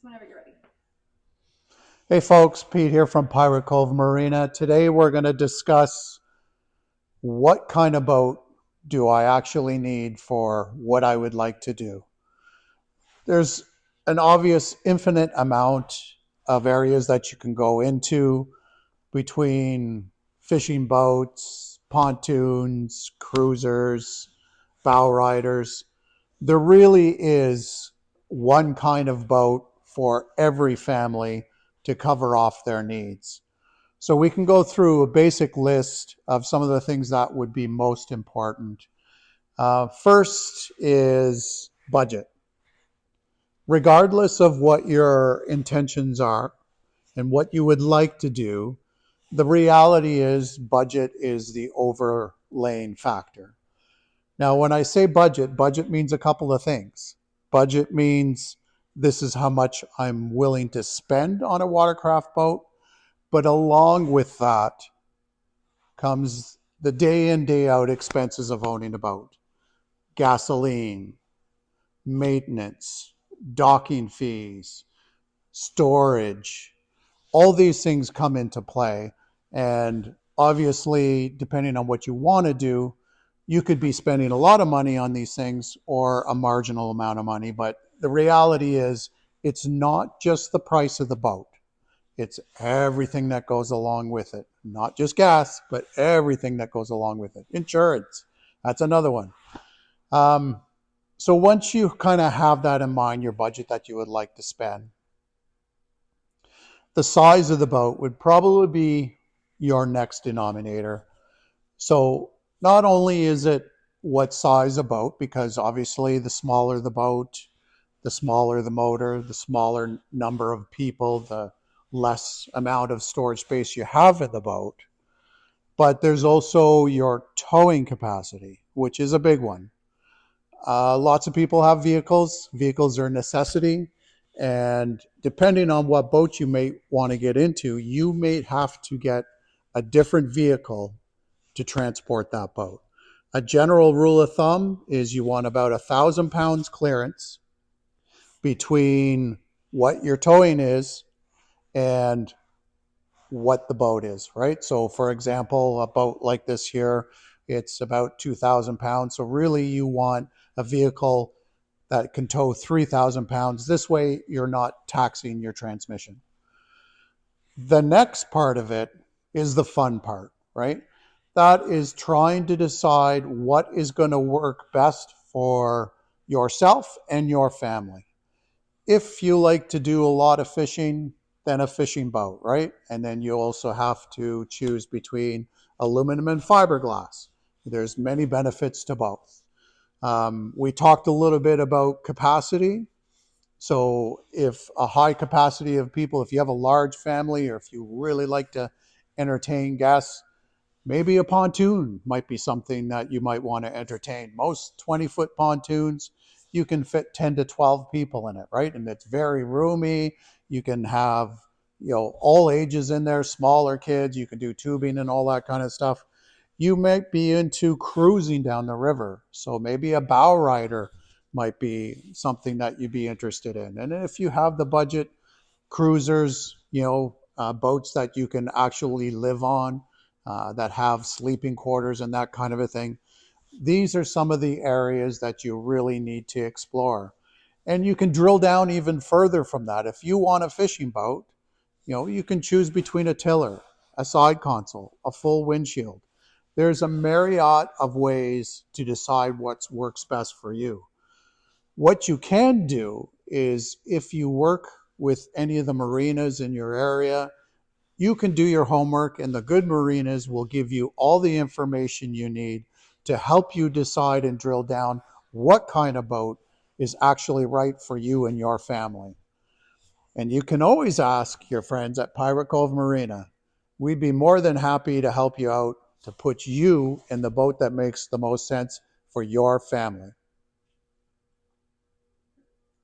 Whenever you're ready. Hey folks, Pete here from Pirate Cove Marina. Today we're going to discuss what kind of boat do I actually need for what I would like to do. There's an obvious infinite amount of areas that you can go into between fishing boats, pontoons, cruisers, bow riders. There really is one kind of boat for every family to cover off their needs. So we can go through a basic list of some of the things that would be most important. First is budget. Regardless of what your intentions are and what you would like to do, the reality is budget is the overlaying factor. Now, when I say budget, budget means a couple of things. Budget means this is how much I'm willing to spend on a watercraft boat, but along with that comes the day in, day out expenses of owning a boat. Gasoline, maintenance, docking fees, storage, all these things come into play. And obviously, depending on what you want to do, you could be spending a lot of money on these things or a marginal amount of money. But the reality is, it's not just the price of the boat. It's everything that goes along with it. Not just gas, but everything that goes along with it. Insurance, that's another one. So once you kind of have that in mind, your budget that you would like to spend, the size of the boat would probably be your next denominator. So not only is it what size of boat, because obviously the smaller the boat, the smaller the motor, the smaller number of people, the less amount of storage space you have in the boat. But there's also your towing capacity, which is a big one. Lots of people have vehicles. Vehicles are a necessity. And depending on what boat you may want to get into, you may have to get a different vehicle to transport that boat. A general rule of thumb is you want about 1,000 pounds clearance between what your towing is and what the boat is, right? So for example, a boat like this here, it's about 2,000 pounds. So really you want a vehicle that can tow 3,000 pounds. This way you're not taxing your transmission. The next part of it is the fun part, right? That is trying to decide what is going to work best for yourself and your family. If you like to do a lot of fishing, then a fishing boat, right? And then you also have to choose between aluminum and fiberglass. There's many benefits to both. We talked a little bit about capacity. So if a high capacity of people, if you have a large family, or if you really like to entertain guests, maybe a pontoon might be something that you might want to entertain. Most 20-foot pontoons, you can fit 10 to 12 people in it, right? And it's very roomy. You can have, all ages in there, smaller kids. You can do tubing and all that kind of stuff. You might be into cruising down the river. So maybe a bow rider might be something that you'd be interested in. And if you have the budget, cruisers, boats that you can actually live on, that have sleeping quarters and that kind of a thing. These are some of the areas that you really need to explore. And you can drill down even further from that. If you want a fishing boat, you can choose between a tiller, a side console, a full windshield. There's a myriad of ways to decide what works best for you. What you can do is, if you work with any of the marinas in your area, you can do your homework, and the good marinas will give you all the information you need to help you decide and drill down what kind of boat is actually right for you and your family. And you can always ask your friends at Pirate Cove Marina. We'd be more than happy to help you out to put you in the boat that makes the most sense for your family.